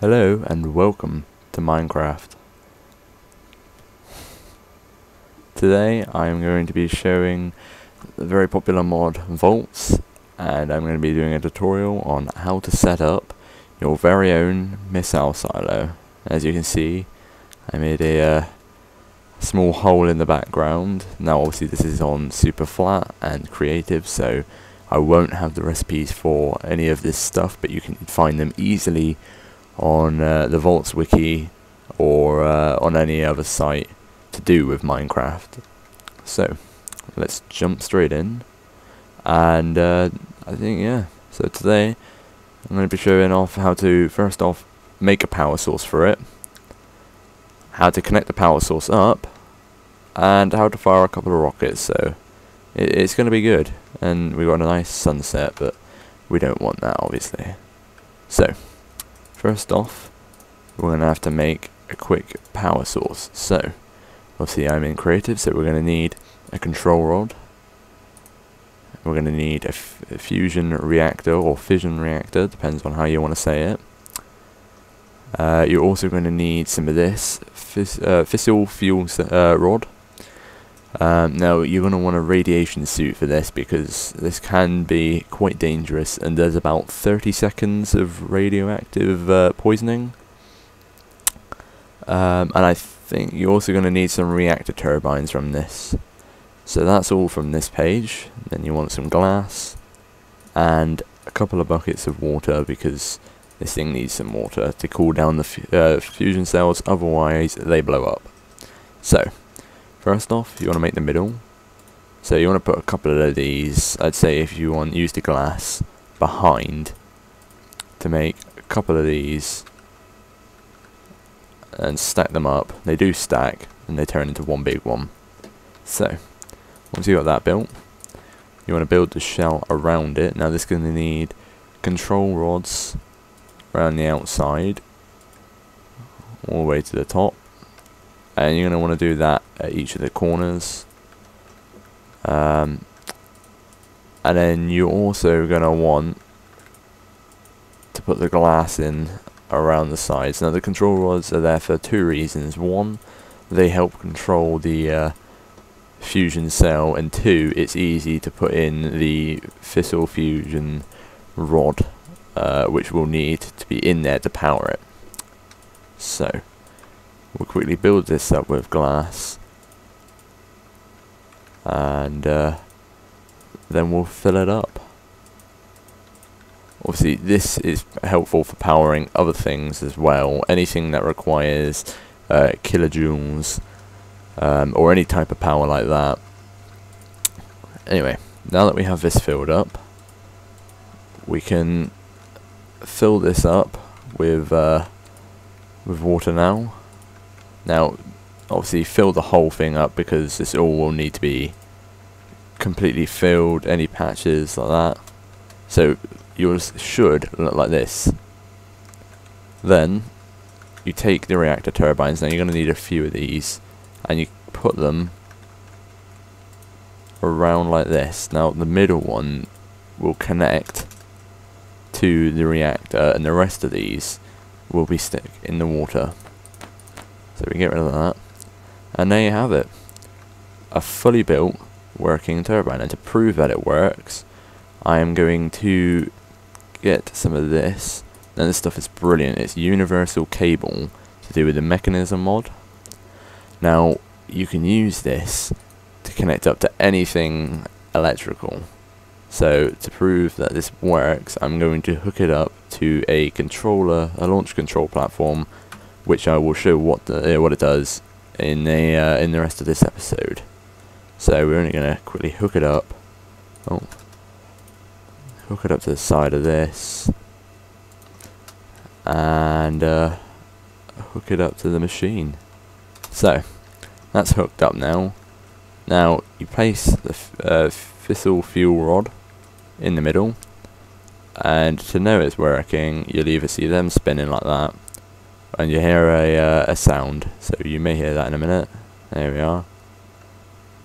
Hello and welcome to Minecraft. Today I am going to be showing the very popular mod voltz, and I'm going to be doing a tutorial on how to set up your very own missile silo. As you can see, I made a small hole in the background. Now obviously this is on super flat and creative, so I won't have the recipes for any of this stuff, but you can find them easily on the voltz wiki or on any other site to do with Minecraft. So let's jump straight in, and I think so today I'm going to be showing off how to first off make a power source for it, how to connect the power source up, and how to fire a couple of rockets. So it's going to be good, and we got a nice sunset, but we don't want that obviously. So first off, we're going to have to make a quick power source. So obviously I'm in creative, so we're going to need a control rod. We're going to need a fusion reactor or fission reactor, depends on how you want to say it. You're also going to need some of this fissile fuel rod. Now you're going to want a radiation suit for this, because this can be quite dangerous, and there's about 30 seconds of radioactive poisoning. And I think you're also going to need some reactor turbines from this. So that's all from this page. Then you want some glass and a couple of buckets of water, because this thing needs some water to cool down the fusion cells, otherwise they blow up. So first off, you want to make the middle. So you want to put a couple of these, I'd say if you want, use the glass behind to make a couple of these and stack them up. They do stack and they turn into one big one. So once you got that built, you want to build the shell around it. Now this is going to need control rods around the outside all the way to the top, and you're going to want to do that at each of the corners. And then you're also going to want to put the glass in around the sides. Now the control rods are there for two reasons. One, they help control the fusion cell, and two, it's easy to put in the fissile fusion rod, which we'll need to be in there to power it. So we'll quickly build this up with glass, and then we'll fill it up. Obviously this is helpful for powering other things as well, anything that requires kilojoules, or any type of power like that. Anyway, now that we have this filled up, we can fill this up with water now. Now obviously fill the whole thing up, because this all will need to be completely filled, any patches like that. So yours should look like this. Then you take the reactor turbines. Now you're going to need a few of these, and you put them around like this. Now the middle one will connect to the reactor, and the rest of these will be stuck in the water. So we get rid of that, and there you have it, a fully built working turbine. And to prove that it works, I am going to get some of this. Now this stuff is brilliant. It's universal cable to do with the mechanism mod. Now you can use this to connect up to anything electrical. So to prove that this works, I'm going to hook it up to a controller, a launch control platform, which I will show what it does in the rest of this episode. So we're only going to quickly hook it up. Hook it up to the side of this, and hook it up to the machine. So that's hooked up now. Now you place the fissile fuel rod in the middle, and to know it's working, you'll either see them spinning like that, and you hear a sound. So you may hear that in a minute. There we are.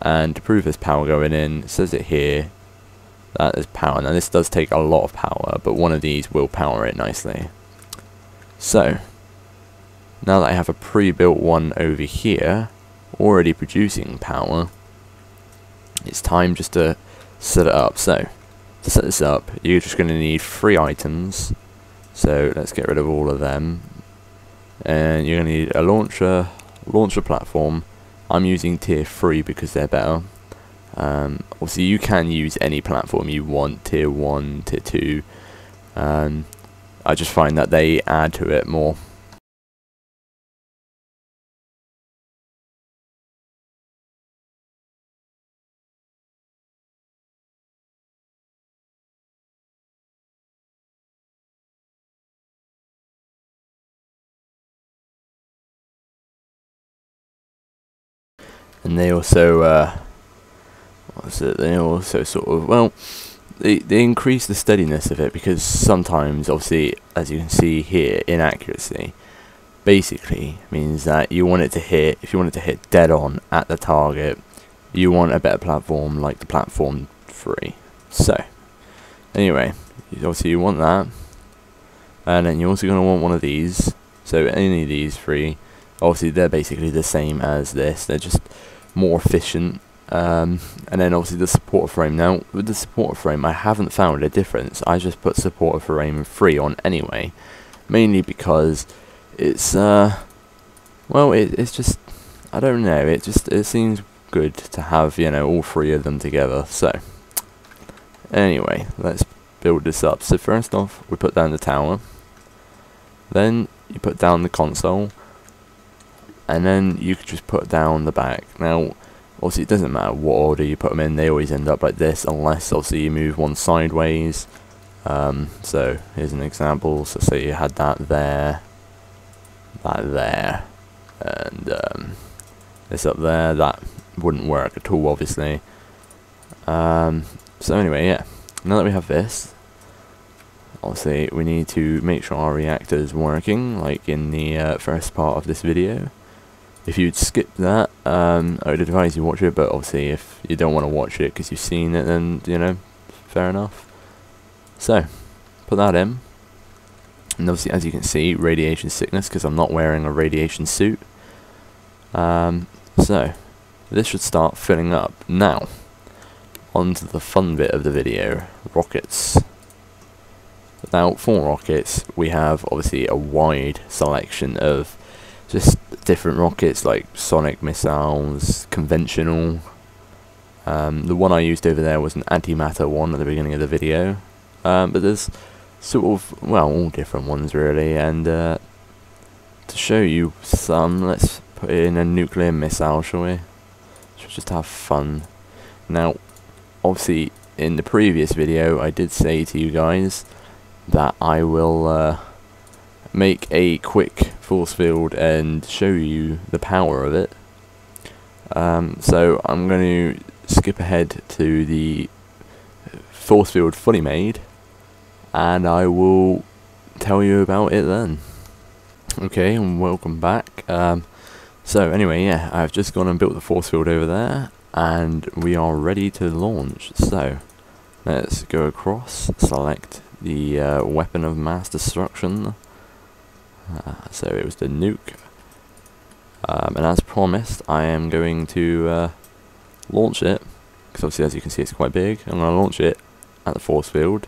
And to prove there's power going in, it says it here that there's power. Now this does take a lot of power, but one of these will power it nicely. So now that I have a pre-built one over here already producing power, it's time just to set it up. So to set this up, you're just going to need 3 items. So let's get rid of all of them. And you're going to need a launcher platform. I'm using tier 3 because they're better. Obviously you can use any platform you want, tier 1, tier 2. I just find that they add to it more. And they also, what's it? They also sort of, well, they increase the steadiness of it, because sometimes, obviously, as you can see here, inaccuracy basically means that you want it to hit. If you want it to hit dead on at the target, you want a better platform like the platform 3. So, anyway, obviously you want that, and then you're also going to want one of these. So any of these 3. Obviously they're basically the same as this, they're just more efficient. And then obviously the supporter frame. Now with the supporter frame I haven't found a difference. I just put supporter frame 3 on anyway, mainly because it's well, it's just, I don't know, it seems good to have, you know, all 3 of them together. So anyway, let's build this up. So first off we put down the tower, then you put down the console, and then you could just put down the back. Now obviously it doesn't matter what order you put them in, they always end up like this, unless obviously you move one sideways. So here's an example. So say you had that there, and this up there, that wouldn't work at all obviously. So anyway, yeah, now that we have this, obviously we need to make sure our reactor is working, like in the first part of this video. If you'd skip that, I would advise you watch it, but obviously if you don't want to watch it because you've seen it, then, you know, fair enough. So, put that in. And obviously, as you can see, radiation sickness, because I'm not wearing a radiation suit. So, this should start filling up. Now, on to the fun bit of the video, rockets. Now, for rockets, we have obviously a wide selection of just different rockets, like sonic missiles, conventional. The one I used over there was an antimatter one at the beginning of the video, but there's sort of, well, all different ones really. And to show you some, let's put in a nuclear missile, shall we? Should just have fun. Now, obviously, in the previous video, I did say to you guys that I will make a quick force field and show you the power of it. So I'm going to skip ahead to the force field fully made, and I will tell you about it then. Okay, and welcome back. So anyway, yeah, I've just gone and built the force field over there, and we are ready to launch. So let's go across, select the weapon of mass destruction. So it was the nuke, and as promised I am going to launch it, because obviously as you can see it's quite big. I'm going to launch it at the force field.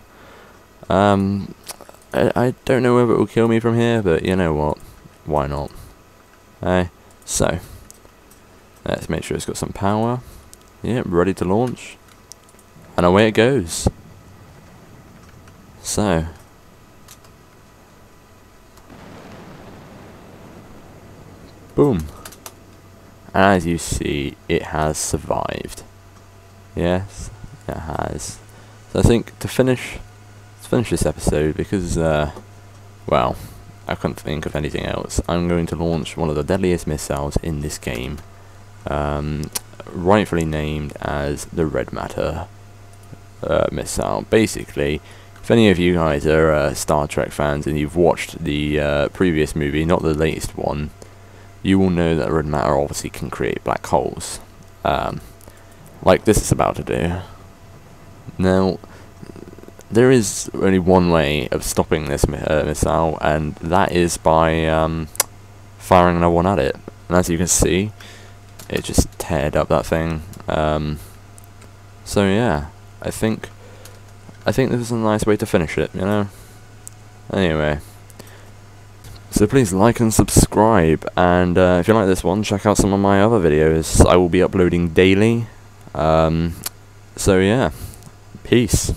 I don't know whether it will kill me from here, but you know what, why not? So let's make sure it's got some power. Yep, ready to launch, and away it goes. So boom. And as you see, it has survived. Yes, it has. So I think to finish this episode, because well, I couldn't think of anything else, I'm going to launch one of the deadliest missiles in this game, rightfully named as the Red Matter missile. Basically, if any of you guys are Star Trek fans and you've watched the previous movie, not the latest one, you will know that red matter obviously can create black holes. like this is about to do. Now, there is only one way of stopping this missile, and that is by firing another one at it. And as you can see, it just teared up that thing. So yeah, I think this is a nice way to finish it, you know? Anyway, so please like and subscribe, and if you like this one, check out some of my other videos. I will be uploading daily. So yeah, peace.